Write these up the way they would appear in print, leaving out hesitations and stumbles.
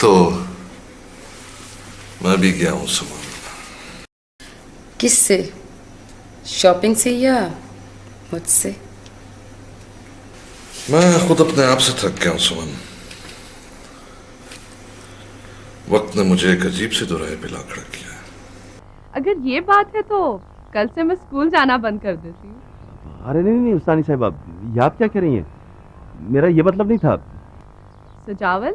तो मैं भी गया हूं सुमन। किससे? शॉपिंग से या मुझसे? मैं खुद अपने आप से थक गया हूं सुमन। वक्त ने मुझे एक अजीब सी दुराहे पे ला खड़ा किया है। अगर ये बात है तो कल से मैं स्कूल जाना बंद कर देती हूँ। अरे नहीं नहीं उस्तानी साहिबा, ये आप क्या कह रही हैं? मेरा ये मतलब नहीं था। सजावल,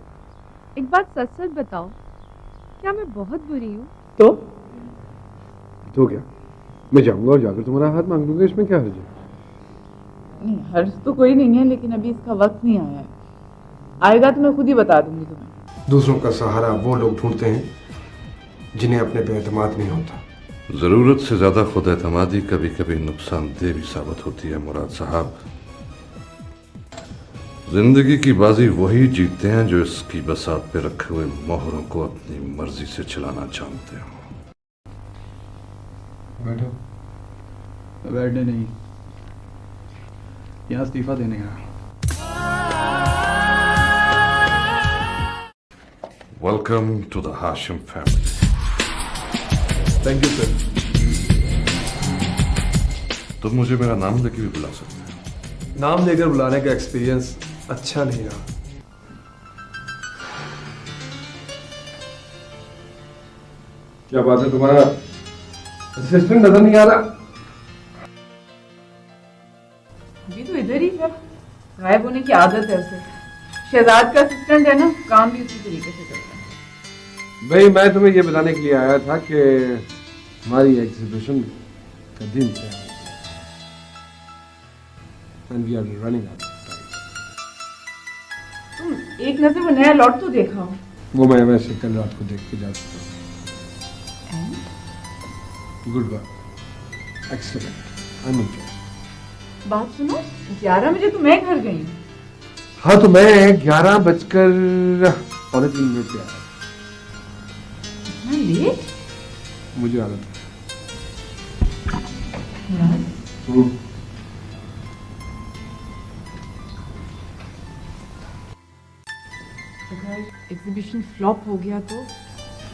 एक बात सच सच बताओ, क्या मैं बहुत बुरी हूँ? तो क्या, मैं जाऊंगा और जाकर तुम्हारा हाथ मांग लूंगा, इसमें क्या हर्ज है? नहीं, हर्ज तो कोई नहीं है, लेकिन अभी इसका वक्त नहीं आया है। आएगा तो मैं खुद ही बता दूंगी तुम्हें। दूसरों का सहारा वो लोग ढूंढते हैं जिन्हें अपने पे एतमाद नहीं होता। जरूरत से ज्यादा खुद एतमादी कभी कभी नुकसानदेह भी साबित होती है मुराद साहब। जिंदगी की बाजी वही जीतते हैं जो इसकी बसात पे रखे हुए मोहरों को अपनी मर्जी से चलाना जानते हो। बैठो। बैठने नहीं, यहाँ इस्तीफा देने का। Welcome to the Hashim family. Thank you sir. तुम मुझे मेरा नाम लेके भी बुला सकते हो। नाम लेकर बुलाने का एक्सपीरियंस अच्छा नहीं रहा। क्या बात है, तुम्हारा असिस्टेंट नजर नहीं आ रहा? अभी तो इधर ही है, गायब होने की आदत है उसे। शहजाद का असिस्टेंट है ना, काम भी उसी तरीके से करता है। भाई मैं तुम्हें ये बताने के लिए आया था कि हमारी एग्जीबिशन का दिन तय हो गया and we are running out of time. तुम एक नजर वो नया लॉट तो देखा हो। वो मैं वैसे कल रात को देख के जा चुका हूँ। Good work, excellent, I am impressed. बात सुनो, 11 बजे तो मैं घर गई हूँ। हाँ तो मैं 11:03 पे आया। इतना लेट? मुझे आदत यार, है। अगर एग्जीबिशन फ्लॉप हो गया तो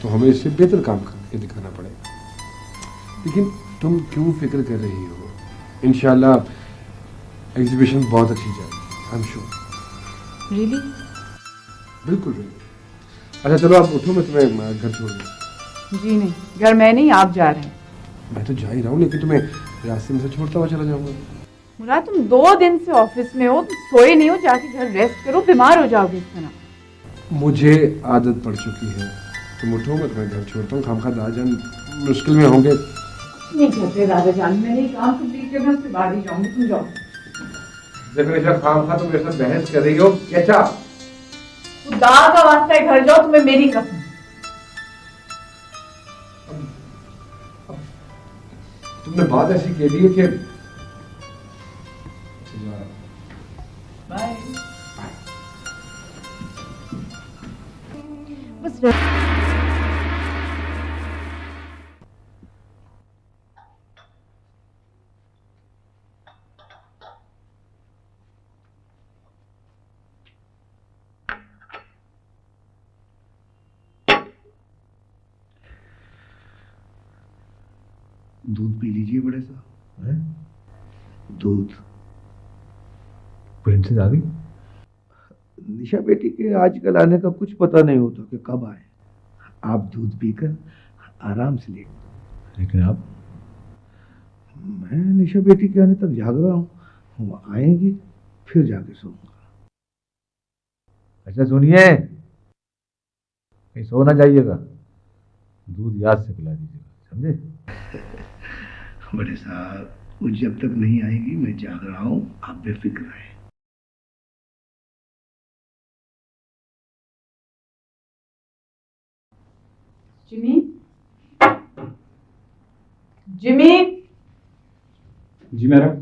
हमें इससे बेहतर काम करके दिखाना पड़ेगा। लेकिन तुम क्यों फिक्र कर रही हो? इंशाल्लाह एग्जीबिशन बहुत अच्छी जाएगी, आई एम श्योर। रियली? बिल्कुल बिल्कुल। अच्छा चलो आप उठो, मैं तुम्हें घर छोड़ दूँ। जी नहीं, घर मैं नहीं, आप जा रहे हैं। मैं तो जा ही रहा हूँ, लेकिन तुम्हें रास्ते में से छोड़ता हुआ चला जाऊंगा। मुराद, तुम 2 दिन से ऑफिस में हो, तुम सोए नहीं हो, जाके घर रेस्ट करो, बीमार हो जाओगे इस तरह। मुझे आदत पड़ चुकी है। तुम उठो, मैं तुम्हें घर छोड़ता हूँ। खामखा दादाजान मुश्किल में होंगे। नहीं कहते दादाजान, मैंने ये काम कंप्लीट करना, उसके बाद ही जाऊंगी, तुम जाओ। जब मेरे खामखा तुम मेरे साथ बहस कर रही हो, कैसा? खुदा का वास्ता है, घर जाओ, तुम्हें मेरी कसम। तुमने बात ऐसी कह दी है कि बाय। बस दूध पी लीजिए बड़े साहब। दूध। प्रिंसेस आ गई? निशा बेटी के आजकल आने का कुछ पता नहीं होता कि कब आए। आप दूध पीकर आराम से लेट। लेकिन आप? मैं निशा बेटी के आने तक जाग रहा हूँ, वो आएंगी फिर जाके सोऊंगा। अच्छा सुनिए, कहीं सो ना जाइएगा, दूध याद से पिला दीजिएगा, समझे? बड़े साहब, वो जब तक नहीं आएगी मैं जाग रहा हूँ, आप बेफिक्र रहें। Jimmy, Jimmy. जी मैडम।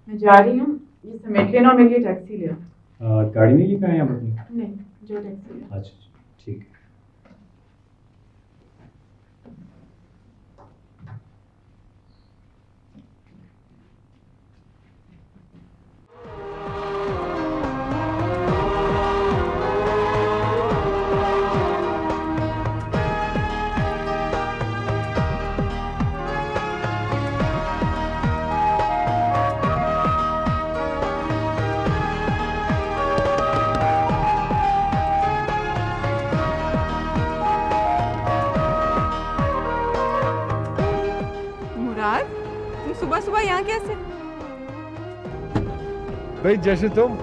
मैं जा रही हूँ, ये समेट लेना और मेरे लिए टैक्सी ले आओ। गाड़ी नहीं लेकर आए आप अपनी? नहीं, जो टैक्सी ले आओ। अच्छा ठीक है। कैसे? भाई जैसे तुम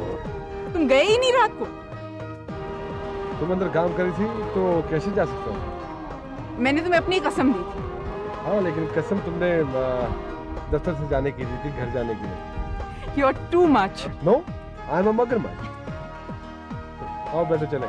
गए ही नहीं रात को। तुम अंदर काम करी थी तो कैसे जा सकता हूँ? मैंने तुम्हें अपनी कसम दी थी। हाँ लेकिन कसम तुमने दफ्तर से जाने की दी थी, घर जाने की नहीं। You are too much. No, I am a मगरमच्छ। आओ बैठो चले।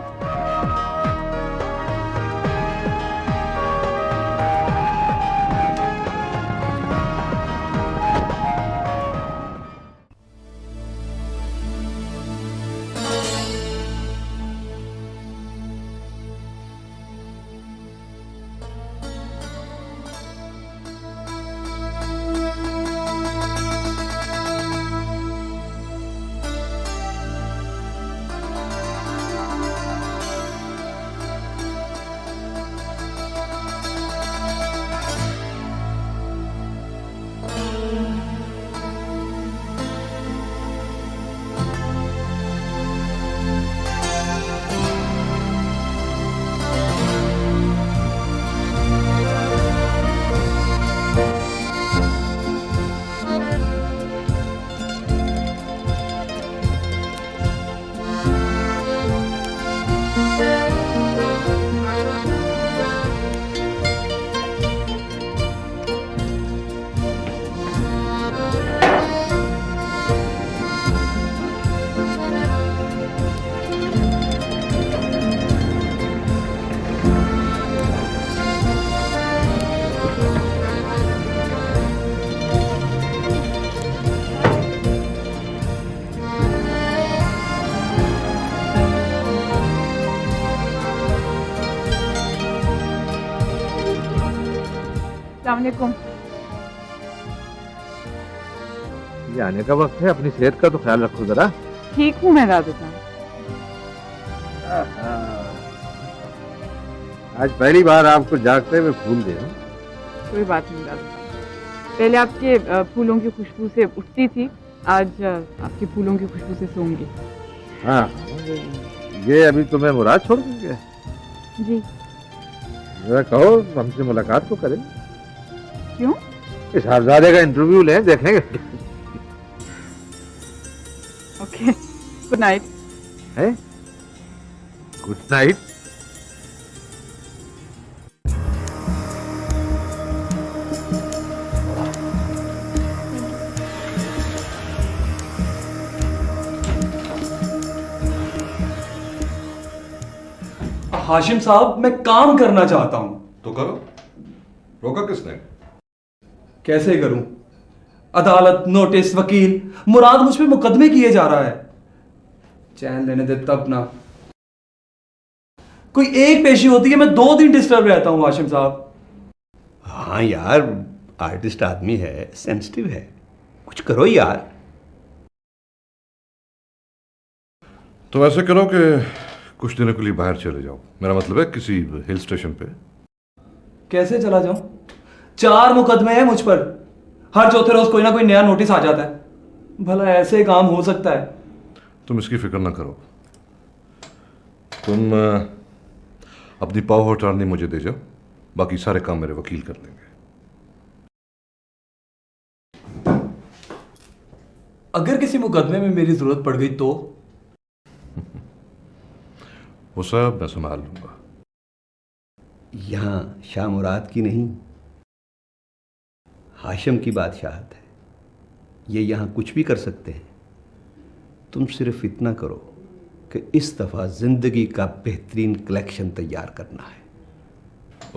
अस्सलामुअलैकुम। ये आने का वक्त है, अपनी सेहत का तो ख्याल रखो जरा। ठीक हूँ मैं दादू जान। आज पहली बार आपको जागते हुए फूल दे रहा हूं। कोई बात नहीं दादू जान। पहले आपके फूलों की खुशबू से उठती थी, आज आपके फूलों की खुशबू से सोऊंगी। हाँ, ये अभी तुम्हें मुराद छोड़ देंगे? जी। जरा कहो हमसे मुलाकात तो करें। क्यों? इस साहबजादे का इंटरव्यू लें, देखेंगे। Okay, good night. है? Good night. हाशिम साहब, मैं काम करना चाहता हूं। तो करो, रोका किसने? कैसे करूं? अदालत, नोटिस, वकील, मुराद मुझ पे मुकदमे किए जा रहा है। चैन लेने दे तब ना। कोई एक पेशी होती है, मैं 2 दिन डिस्टर्ब रहता हूं हाशिम साहब। हाँ यार, आर्टिस्ट आदमी है, सेंसिटिव है, कुछ करो यार। तो ऐसे करो कि कुछ दिनों के लिए बाहर चले जाओ। मेरा मतलब है किसी हिल स्टेशन पे। कैसे चला जाऊं? 4 मुकदमे हैं मुझ पर। हर चौथे रोज कोई ना कोई नया नोटिस आ जाता है। भला ऐसे काम हो सकता है? तुम इसकी फिक्र ना करो। तुम अपनी पावर अटॉर्नी मुझे दे जाओ, बाकी सारे काम मेरे वकील कर लेंगे। अगर किसी मुकदमे में मेरी जरूरत पड़ गई तो? वो सब मैं संभाल लूंगा। यहाँ शाह मुराद की नहीं, हाशिम की बादशाहत है। ये यहाँ कुछ भी कर सकते हैं। तुम सिर्फ इतना करो कि इस दफ़ा ज़िंदगी का बेहतरीन कलेक्शन तैयार करना है।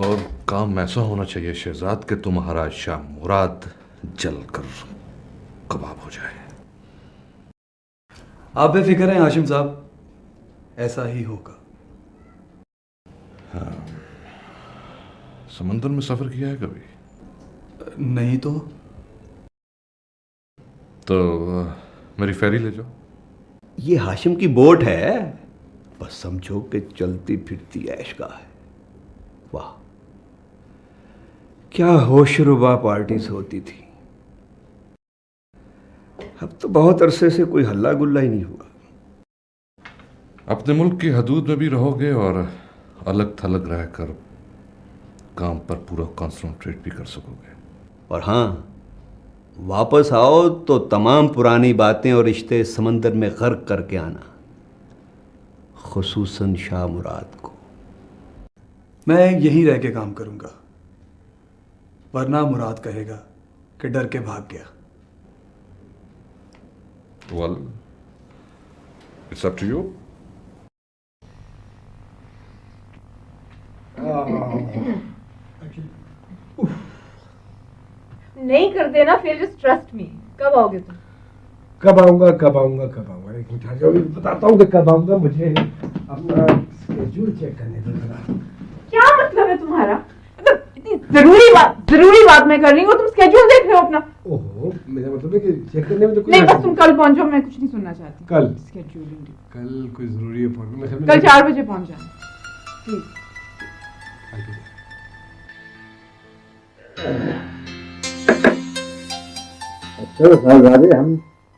और काम ऐसा होना चाहिए शहजाद कि तुम्हारा शाह मुराद जलकर कबाब हो जाए। आप बेफिक्र हैं हाशिम साहब, ऐसा ही होगा। हाँ, समंदर में सफर किया है कभी? नहीं तो मेरी फेरी ले जाओ। ये हाशिम की बोट है, बस समझो कि चलती फिरती ऐशगाह है। वाह, क्या होशरुबा पार्टीज होती थी। अब तो बहुत अरसे से कोई हल्ला गुल्ला ही नहीं हुआ। अपने मुल्क की हदूद में भी रहोगे और अलग थलग रहकर काम पर पूरा कंसंट्रेट भी कर सकोगे। और हाँ, वापस आओ तो तमाम पुरानी बातें और रिश्ते समंदर में गर्क करके आना, खुसूसन शाह मुराद को। मैं यहीं रह के काम करूंगा, वरना मुराद कहेगा कि डर के भाग गया। Well, it's up to you. नहीं कर देना फिर, जस्ट ट्रस्ट मी। कब आओगे तुम? कब आऊंगा कब आऊंगा कब आऊंगा, एक मिनट ठहर जाओ, बताता हूँ कि कब आऊंगा। मुझे अपना स्केड्यूल चेक करने दो जरा। क्या मतलब है तुम्हारा? मतलब इतनी जरूरी बात मैं कर रही हूँ, तुम स्केड्यूल देख रहे हो अपना। ओहो, मेरा मतलब है कि चेक करने में तो कोई नहीं, बस तुम कल पहुंचो, मैं कुछ नहीं सुनना चाहती। कल स्केड्यूलिंग कल कोई जरूरी अपॉइंटमेंट? कल 4 बजे पहुंच जाना प्लीज। अच्छा साहबजादे, हम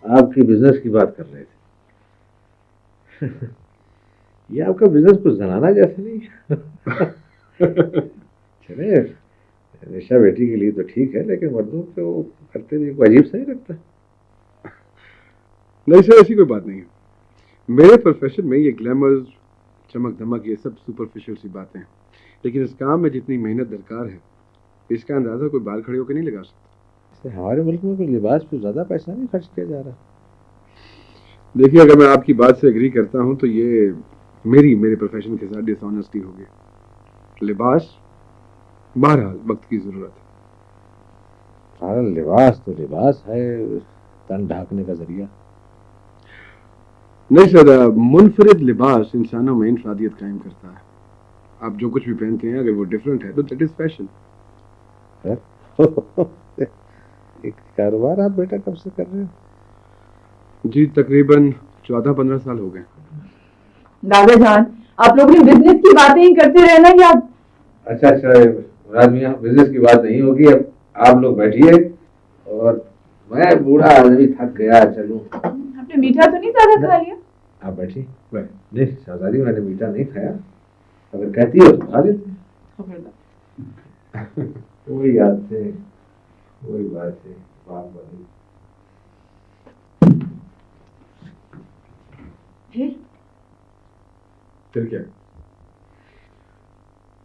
आपकी बिजनेस की बात कर रहे थे। ये आपका बिजनेस कुछ जनाना जैसे नहीं। चले, निशा बेटी के लिए तो ठीक है, लेकिन मर्दों को करते हुए को अजीब सा ही लगता है। नहीं सर, ऐसी कोई बात नहीं है। मेरे प्रोफेशन में ये ग्लैमर, चमक धमक, ये सब सुपरफिशियल सी बातें हैं, लेकिन इस काम में जितनी मेहनत दरकार है इसका अंदाजा कोई बाल खड़े होकर नहीं लगा सकता। हमारे मुल्क में कोई लिबास पे ज्यादा पैसा नहीं खर्च किया जा रहा। देखिए, अगर मैं आपकी बात से एग्री करता हूं तो ये मेरे प्रोफेशन के साथ डिसऑनेस्टी होगी। लिबास बहरहाल वक्त की जरूरत है। हाँ, लिबास तो लिबास है, तन ढाकने का जरिया नहीं सर, मुनफरिद लिबास इंसानों में इंफरादियत कायम करता है। आप जो कुछ भी पहनते हैं अगर वो डिफरेंट है तो दैट इज फैशन। एक कारोबार आप बेटा कब से कर रहे हो? जी तकरीबन 14-15 साल हो गए। दादा जान, आप लोग ने बिजनेस की बातें ही करते रहना या? अच्छा, मुराद मियां, बिजनेस की बात नहीं होगी, अब आप लोग बैठिए और मैं बूढ़ा आदमी थक गया, चलूं। आपने मीठा तो नहीं ज्यादा खा लिया? आप बैठिए। नहीं शहजादी, मैंने मीठा नहीं खाया, अगर कहती हो तो खा लेते। वही याद से वही बात है, बात बनी। फिर क्या?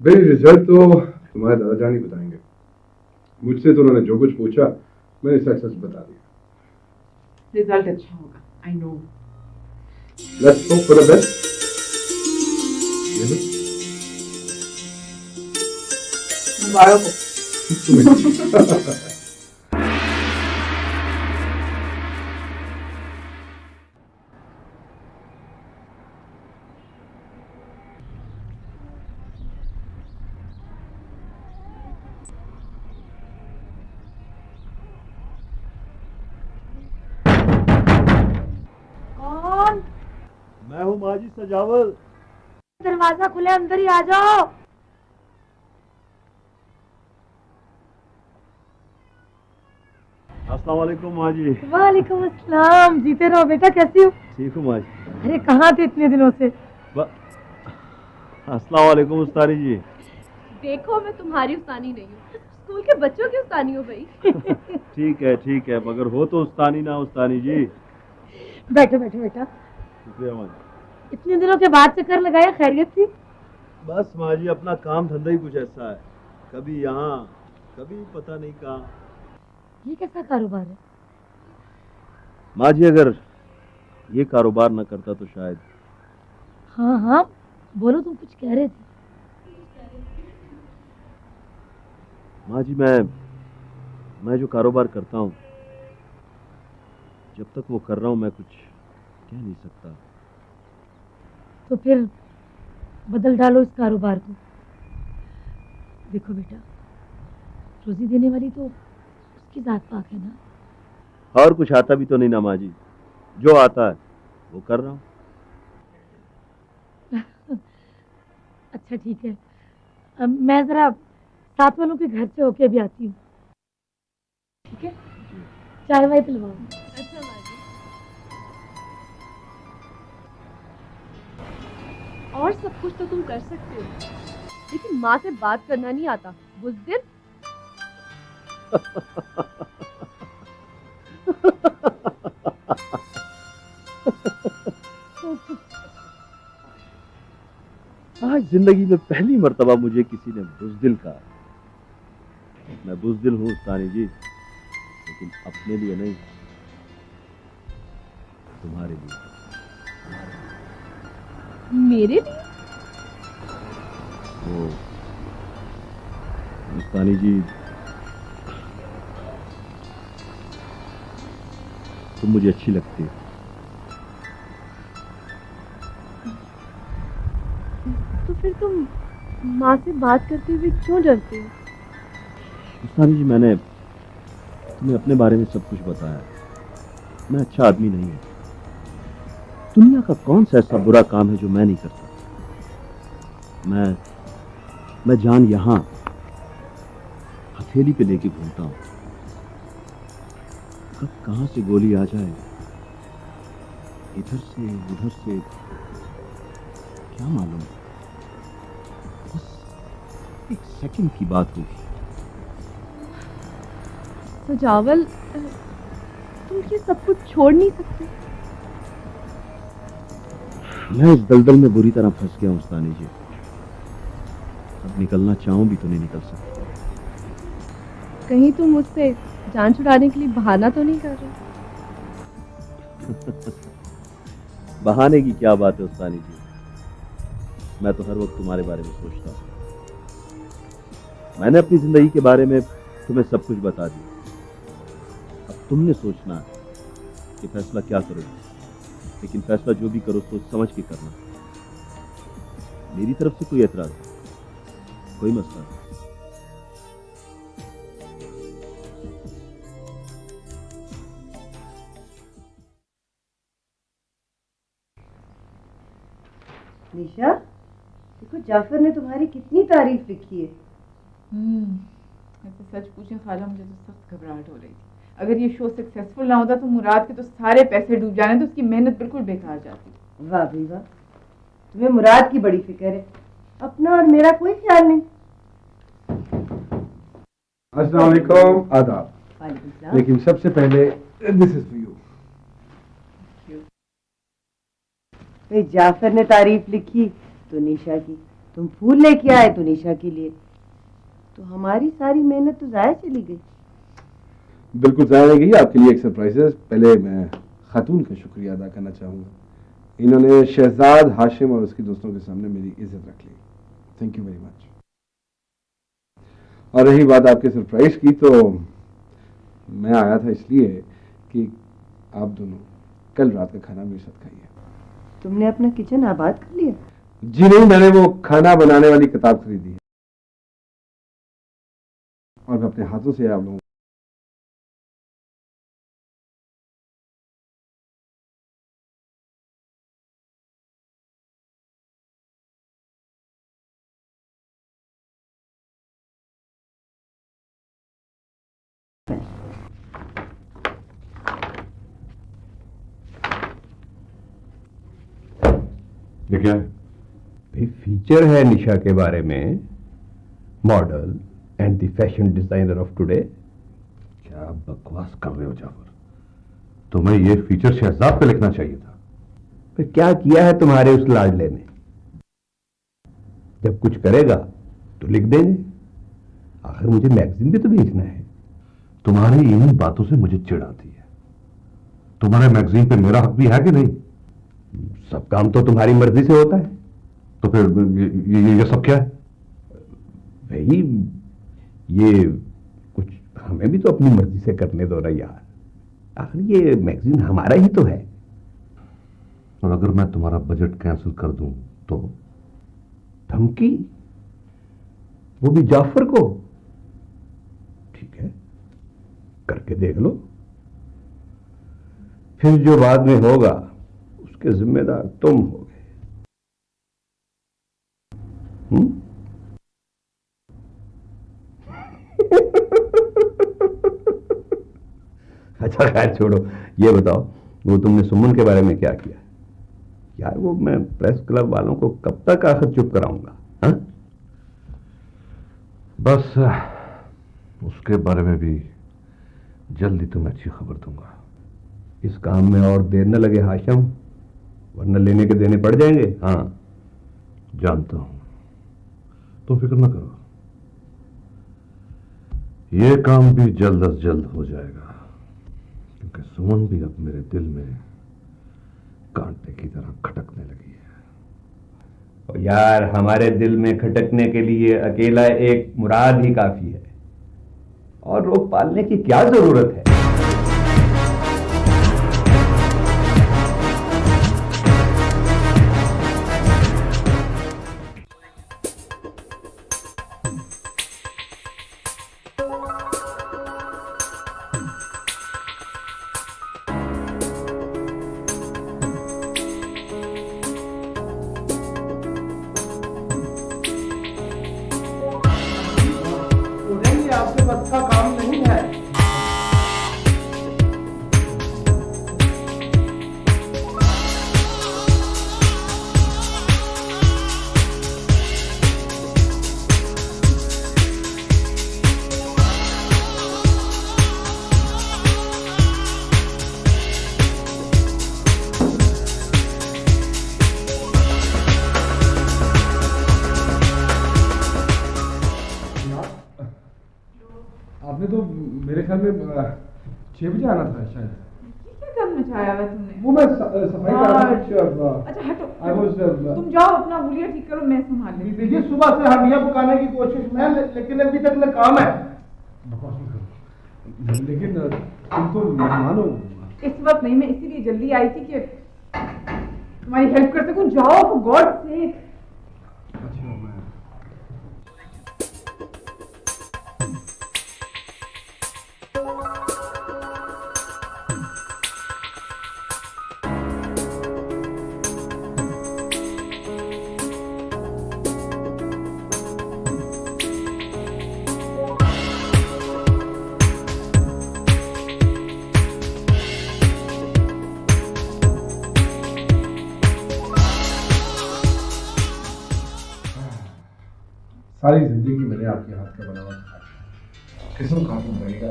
भाई रिजल्ट तो तुम्हारे दादाजान ही बताएंगे। मुझसे तो उन्होंने जो कुछ पूछा मैंने सच सच बता दिया। रिजल्ट अच्छा होगा, I know. Let's hope for the best. मुबारक हो। मैं हूँ माजी सजावल। दरवाजा खुले, अंदर ही आ जाओ। अस्सलाम वालेकुम माजी। वालेकुम अस्सलाम। जीते रहो बेटा, कैसी हो? ठीक हूँ माजी। अरे कहाँ थे इतने दिनों से? अस्सलाम वालेकुम उस्तानी जी। देखो, मैं तुम्हारी उस्तानी नहीं हूँ, स्कूल के बच्चों की उस्तानी हो भाई। ठीक है, मगर हो तो उस्तानी ना उस्तानी जी। बैठो बैठो बेटा। शुक्रिया माजी। इतने दिनों के बाद चक्कर लगाया, खैरियत थी? बस माजी, अपना काम धंधा ही कुछ ऐसा है, कभी यहाँ कभी पता नहीं कहाँ। ये कैसा कारोबार है? माजी, अगर ये कारोबार न करता तो शायद। हाँ हाँ बोलो, तुम कुछ कह रहे थे। माजी, मैं जो कारोबार करता हूँ, जब तक वो कर रहा हूँ मैं कुछ कह नहीं सकता। तो फिर बदल डालो इस कारोबार को। देखो बेटा, रोजी देने वाली तो उसकी जात पाक है ना। और कुछ आता भी तो नहीं ना माजी, जो आता है वो कर रहा हूँ। अच्छा ठीक है, अब मैं जरा साथ वालों के घर से होके भी आती हूँ, ठीक है? चाय वाय पिलवाओ। अच्छा माजी। और सब कुछ तो तुम कर सकते हो, लेकिन माँ से बात करना नहीं आता, बुज़दिल। आज जिंदगी में पहली मर्तबा मुझे किसी ने बुज़दिल कहा। मैं बुज़दिल हूँ उस्तानी जी, लेकिन अपने लिए नहीं, तुम्हारे लिए। मेरे लिए? ओ उस्तानी जी, तुम मुझे अच्छी लगती है। तो फिर तुम माँ से बात करते हुए क्यों डरते हो? उस्तानी जी, मैंने तुम्हें अपने बारे में सब कुछ बताया। मैं अच्छा आदमी नहीं हूं। दुनिया का कौन सा ऐसा बुरा काम है जो मैं नहीं करता। मैं जान यहां हथेली पे लेके घूमता हूं। कब कहां से गोली आ जाए, इधर से उधर से, क्या मालूम। बस एक सेकंड की बात होगी। सजावल, तुम ये सब कुछ छोड़ नहीं सकते? मैं इस दलदल में बुरी तरह फंस गया हूं उस्तानी जी। अब निकलना चाहूं भी तो नहीं निकल सकता। कहीं तुम मुझसे जान छुड़ाने के लिए बहाना तो नहीं कर रहे? बहाने की क्या बात है उस्तानी जी। मैं तो हर वक्त तुम्हारे बारे में सोचता हूँ। मैंने अपनी जिंदगी के बारे में तुम्हें सब कुछ बता दिया। अब तुमने सोचना है कि फैसला क्या करोगे, लेकिन फैसला जो भी करो सोच समझ के करना। मेरी तरफ से कोई एतराज नहीं, कोई मसला नहीं। निशा, देखो जाफर ने तुम्हारी कितनी तारीफ लिखी है। वैसे सच पूछें खाला, मुझे तो सख्त घबराहट हो रही थी। अगर ये शो सक्सेसफुल ना होता तो मुराद के तो सारे पैसे डूब जाने, तो उसकी मेहनत बिल्कुल बेकार जाती। वाह भाई वाह, तुम्हें मुराद की बड़ी फिक्र है, अपना और मेरा कोई ख्याल नहीं। अस्सलाम वालेकुम, आदाब। वालेकुम सलाम। लेकिन सबसे पहले दिस इज फॉर यू। भाई जाफर ने तारीफ लिखी तो निशा की, तुम फूल लेके आए तो निशा के लिए, तो हमारी सारी मेहनत तो जाया चली गई। बिल्कुल जाया नहीं गई। आपके लिए एक सरप्राइज है। पहले मैं खातून का शुक्रिया अदा करना चाहूँगा। इन्होंने शहजाद हाशिम और उसके दोस्तों के सामने मेरी इज्जत रख ली। Thank you very much. और रही बात आपके सरप्राइज की, तो मैं आया था इसलिए कि आप दोनों कल रात का खाना मेरे साथ खाइए। तुमने अपना किचन आबाद कर लिया? जी नहीं, मैंने वो खाना बनाने वाली किताब खरीदी है और मैं अपने हाथों से आप लोगों ये क्या है? भाई फीचर है निशा के बारे में, model and the fashion designer of today. क्या बकवास कर रहे हो जाफर? तुम्हें ये फीचर शहजाद पे लिखना चाहिए था। फिर क्या किया है तुम्हारे उस लाडले ने? जब कुछ करेगा तो लिख देंगे। आखिर मुझे मैगजीन भी तो भेजना है। तुम्हारी इन्हीं बातों से मुझे चिढ़ आती है। तुम्हारे मैगजीन पे मेरा हक भी है कि नहीं? सब काम तो तुम्हारी मर्जी से होता है। तो फिर ये सब क्या है? भाई ये कुछ हमें भी तो अपनी मर्जी से करने दो ना यार। आखिर ये मैगजीन हमारा ही तो है। और अगर मैं तुम्हारा बजट कैंसिल कर दूं तो? धमकी? वो भी जाफर को? ठीक है, करके देख लो। फिर जो बाद में होगा उसके जिम्मेदार तुम होगे। अच्छा खैर छोड़ो, ये बताओ वो तुमने सुमन के बारे में क्या किया? यार वो मैं प्रेस क्लब वालों को कब तक आखिर चुप कराऊंगा? हाँ? बस उसके बारे में भी जल्दी तुम्हें अच्छी खबर दूंगा। इस काम में और देर न लगे हाशम, वरना लेने के देने पड़ जाएंगे। हाँ जानता हूं, तुम फिक्र न करो, ये काम भी जल्द अज जल्द हो जाएगा, क्योंकि सुमन भी अब मेरे दिल में कांटे की तरह खटकने लगी है। और यार, हमारे दिल में खटकने के लिए अकेला एक मुराद ही काफी है, और रोक पालने की क्या जरूरत है। आपके बस का काम नहीं है। आपने तो मेरे ख्याल में 6 बजे आना था शायद। क्या काम मचाया हुआ तुमने? वो मैं सफाई कर रहा था। अच्छा हटो, I was, तुम जाओ अपना हुलिया ठीक करो, मैं संभाल लेती हूँ। देखिए, सुबह से हमिया पकाने की कोशिश में, लेकिन अभी तक न काम है। लेकिन तुम तो मेहमान हो। इस वक्त नहीं, मैं इसीलिए जल्दी आई थी कि तुम्हारी हेल्प कर सकूं। जाओ, फॉर गॉड सेक। सारी जिंदगी मैंने आपके हाथ का बना हुआ खाया, किस्म खाती बनेगा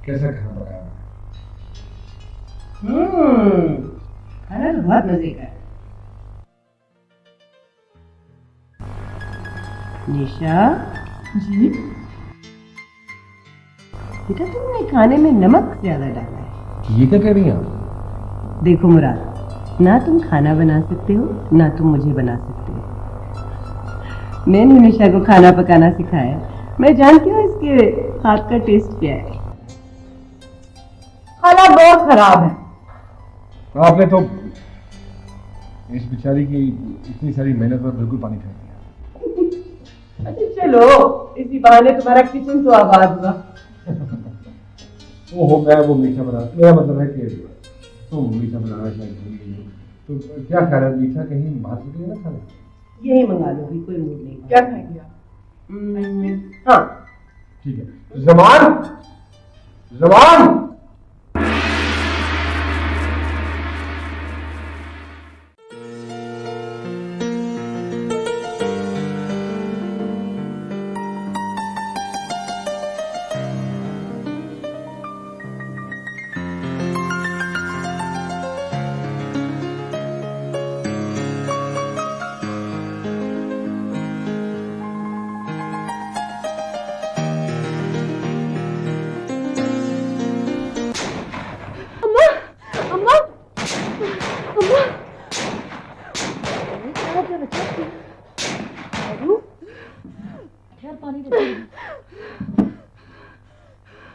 कैसा खाना पकाया। खाना तो बहुत मजे का है। निशा जी बेटा, तुमने खाने में नमक ज्यादा डाला है। ये क्या कह रही हैं आप? देखो मुराद, ना तुम खाना बना सकते हो, ना तुम मुझे बना सकते हो। मैंने निशा को खाना पकाना सिखाया, मैं जानती हूँ इसके हाथ का टेस्ट क्या है। खाना बहुत खराब है। आपने तो इस बेचारी की इतनी सारी मेहनत पर बिल्कुल पानी फेर दिया। अच्छा चलो, इसी बहाने तुम्हारा किचन तो आबाद हुआ। ओहो, मैं वो मीठा बना, मेरा मतलब है कि तुम मीठा बनाना शायद भूल गई हो, तो क्या खा रहा है? मीठा कहीं बाहर से तो ना खा रहे? यही मंगा लो, भी कोई मूड नहीं। क्या खाएंगे आप? हाँ ठीक है। ज़बान ज़बान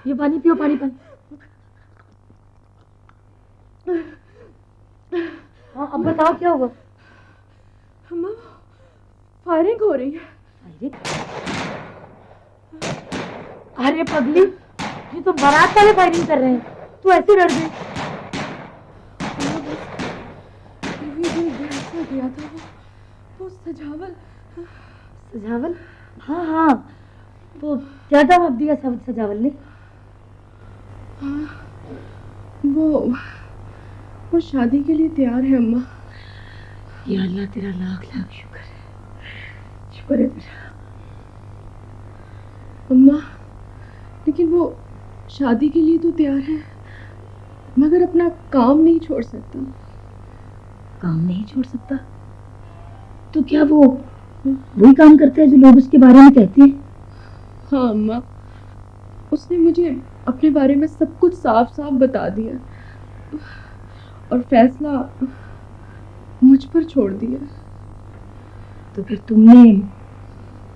ये पानी पियो, पानी पानी। हाँ, अब बताओ क्या हुआ? अम्मा, फायरिंग हो रही है। अरे पगली, ये तो बारात वाले फायरिंग कर रहे हैं, तू ऐसे डर गई। गया था वो सजावल। सजावल? हाँ हाँ, वो क्या जवाब दिया सजावल ने? हाँ, वो शादी के लिए तैयार है अम्मा। या अल्लाह, तेरा लाख लाख शुक्र है, शुक्र है तेरा। अम्मा, लेकिन वो शादी के लिए तो तैयार है, मगर अपना काम नहीं छोड़ सकता। काम नहीं छोड़ सकता? तो क्या वो वही काम करता है जो लोग उसके बारे में कहते हैं? हाँ अम्मा, उसने मुझे अपने बारे में सब कुछ साफ साफ बता दिया और फैसला मुझ पर छोड़ दिया। तो फिर तुमने,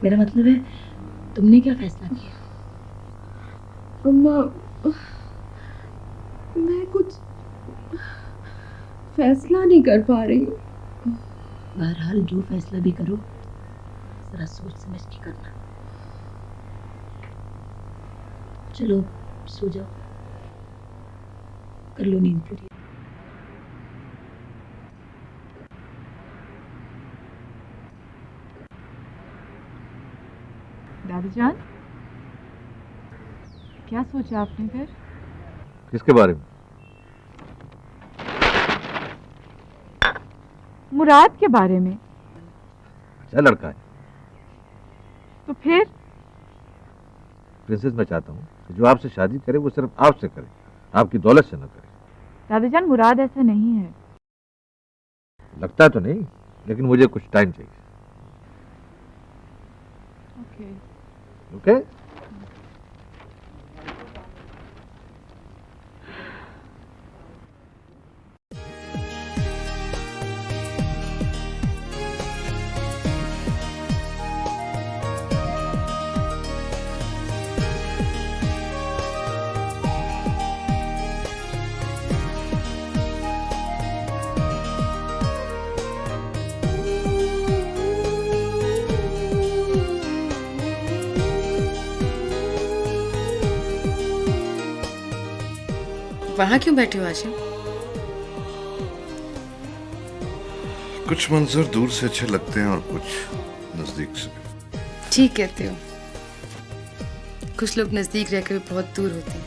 मेरा मतलब है तुमने क्या फैसला किया? अम्मा, मैं कुछ फैसला नहीं कर पा रही हूँ। बहरहाल जो फैसला भी करो जरा सोच समझ के करना। चलो सो जाओ, कर लो नींद पूरी। दादी जान, क्या सोचा आपने फिर? किसके बारे में? मुराद के बारे में। अच्छा लड़का है। तो फिर? प्रिंसेस, मैं चाहता हूँ कि जो आपसे शादी करे वो सिर्फ आपसे करे, आपकी दौलत से न करे। दादी जान, मुराद ऐसा नहीं है। लगता तो नहीं, लेकिन मुझे कुछ टाइम चाहिए। ओके? वहां क्यों बैठे हो आशिम? कुछ मंजर दूर से अच्छे लगते हैं और कुछ नजदीक से। ठीक कहते हो। कुछ लोग नजदीक रहकर भी बहुत दूर होते हैं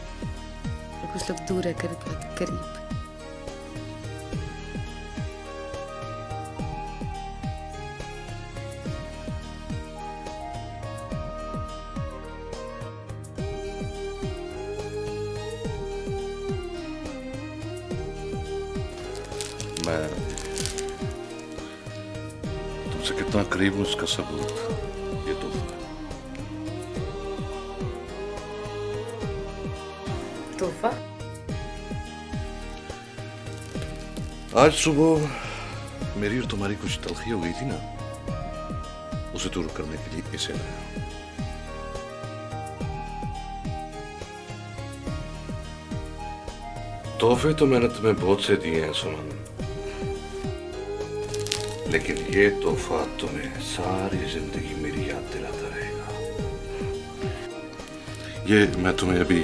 और कुछ लोग दूर रहकर भी बहुत करीब। मैं तुमसे कितना करीब हूं उसका सबूत ये तोहफा है। तोहफा? आज सुबह मेरी और तुम्हारी कुछ तलखी हो गई थी ना, उसे दूर करने के लिए इसे लाया। तोहफे तो मैंने तुम्हें बहुत से दिए हैं सुमन, लेकिन ये तोहफा तुम्हें सारी जिंदगी मेरी याद दिलाता रहेगा। ये मैं तुम्हें अभी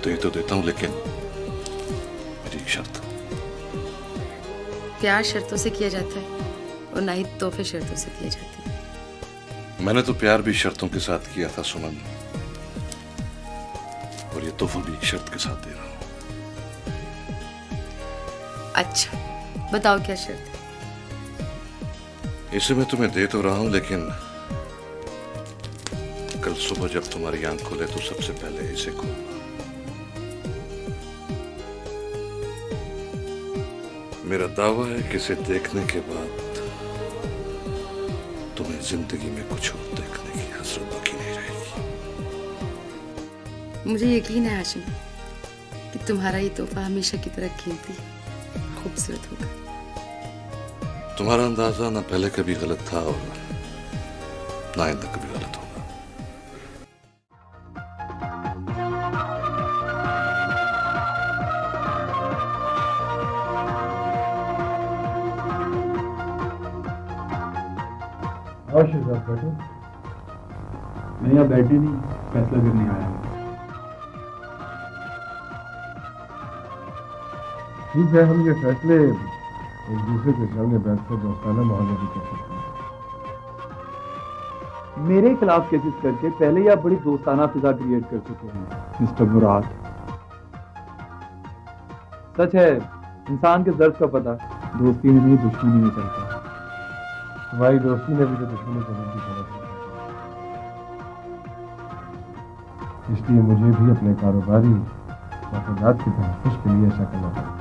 दे तो देता हूं, लेकिन मेरी एक शर्त। प्यार शर्तों से किया जाता है और ना ही तोहफे शर्तों से दिए जाते हैं। मैंने तो प्यार भी शर्तों के साथ किया था सुमन, और ये तोहफा भी एक शर्त के साथ दे रहा हूं। अच्छा, बताओ क्या शर्त है? इसे मैं तुम्हें दे तो रहा हूं, लेकिन कल सुबह जब तुम्हारी आंख खुले तो सबसे पहले इसे खोलना। मेरा दावा है कि इसे देखने के बाद तुम्हें जिंदगी में कुछ और देखने की हसरत बाकी नहीं रहेगी। मुझे यकीन है हाशिम कि तुम्हारा ये तोहफा हमेशा की तरह कीमती खूबसूरत होगा। तुम्हारा अंदाजा ना पहले कभी गलत था और ना आइंदा कभी गलत होगा। और शहजाद बैठो। मैं यहाँ बैठने नहीं, फैसला करने आया हूँ। ठीक है, हम ये फैसले एक दूसरे के सामने बैठकर दोस्ताना माहौल में भी कर सकते हैं। मेरे खिलाफ केसेस करके पहले ही आप बड़ी दोस्ताना फिजा क्रिएट कर चुके हैं मिस्टर मुराद। सच है, इंसान के दर्द का पता दोस्ती में नहीं दुश्मनी में चलता है। तुम्हारी दोस्ती ने भी तो दुश्मनी करने की जरूरत है, इसलिए मुझे भी अपने कारोबारी मकसदात की तहफ़्फ़ुज़ के लिए ऐसा करना पड़ा।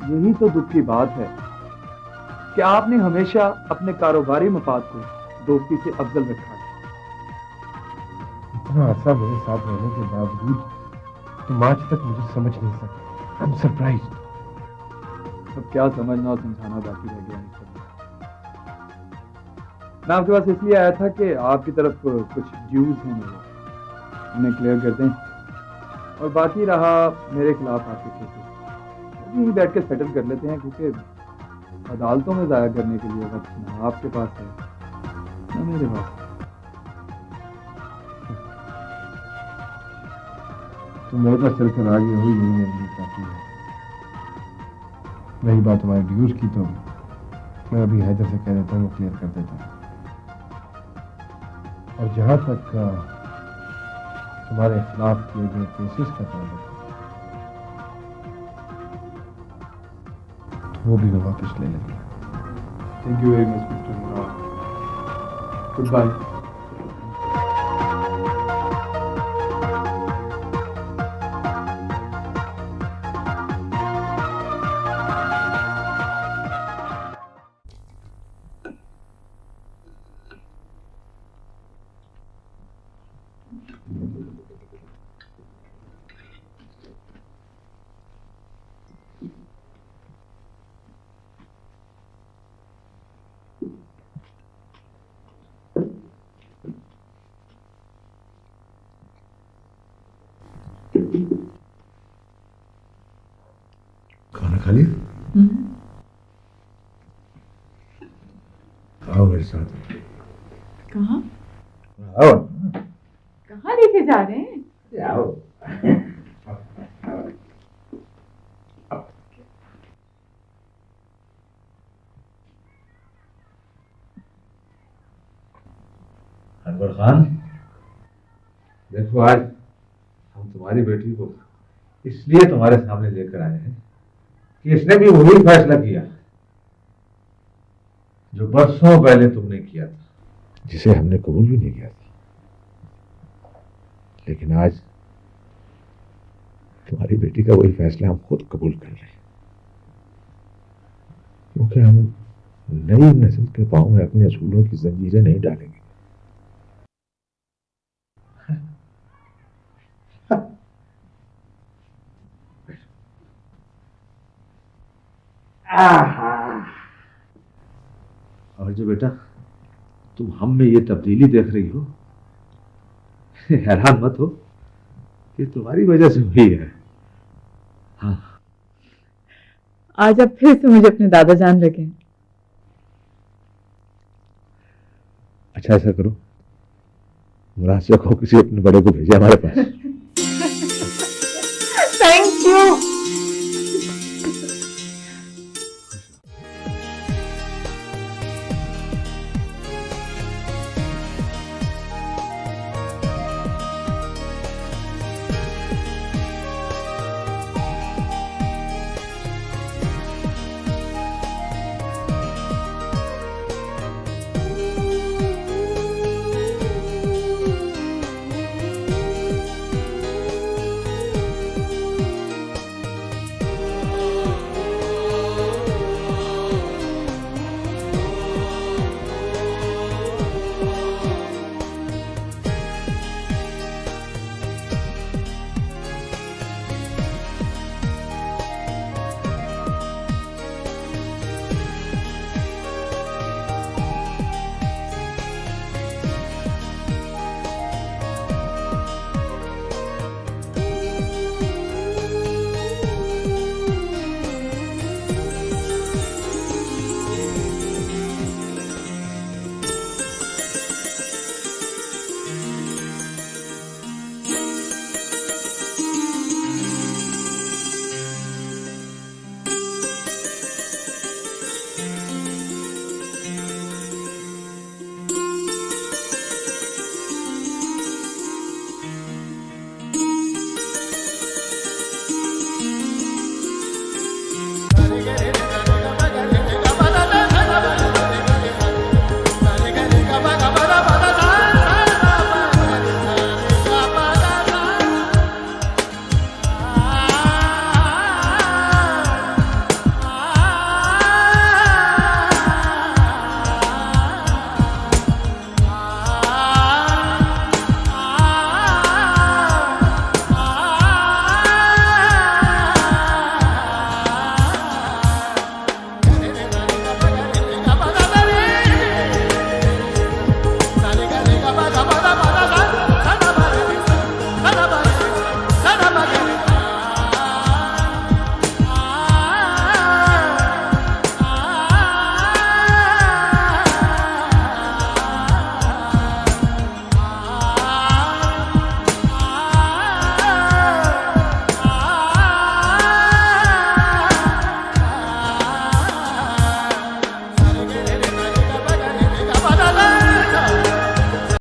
यही तो दुख की बात है कि आपने हमेशा अपने कारोबारी मफाद को दोस्ती से अफजल रखा है। इतना अरसा मेरे साथ रहने के बावजूद तुम आज तक मुझे समझ नहीं सके। I am surprised. अब क्या समझना और समझाना बाकी रह गया है। मैं आपके पास इसलिए आया था कि आपकी तरफ कुछ ड्यूज हैं मेरे, उन्हें क्लियर कर दें, और बाकी रहा मेरे खिलाफ आपके केसेस यहीं बैठ के सेटल कर लेते हैं, क्योंकि अदालतों में ज़ाया करने के लिए वक्त ना आपके पास है ना मेरे पास। तुम मेरे पास चलकर आ गए हो, यही मेरे लिए काफी है। रही बात हमारे ड्यूज की, तो मैं अभी हैदर से कह देता हूँ, वो क्लियर कर देता हूँ। और जहाँ तक तुम्हारे खिलाफ किए गए केसेस का ताल्लुक, तो वो भी मैं वापस ले लेंगे। Thank you very much mister Murad. Good bye. खाना खा लिया? आओ मेरे साथ। कहाँ आओ। कहाँ लेके जा रहे हैं? आओ। अनवर खान, देखो आज हम तुम्हारी बेटी को इसलिए तुम्हारे सामने लेकर आए हैं कि इसने भी वही फैसला किया जो बरसों पहले तुमने किया था, जिसे हमने कबूल भी नहीं किया था, लेकिन आज तुम्हारी बेटी का वही फैसला हम खुद कबूल कर रहे हैं, क्योंकि हम नई नस्ल के पांव में अपने असूलों की जंजीरें नहीं डालेंगे। और जो बेटा तुम हम में ये तब्दीली देख रही हो, हैरान मत हो कि तुम्हारी वजह से हुई है। हाँ, आज अब फिर से मुझे अपने दादा जान लगे। अच्छा ऐसा करो, मुराद से कहो किसी अपने बड़े को भेजे हमारे पास।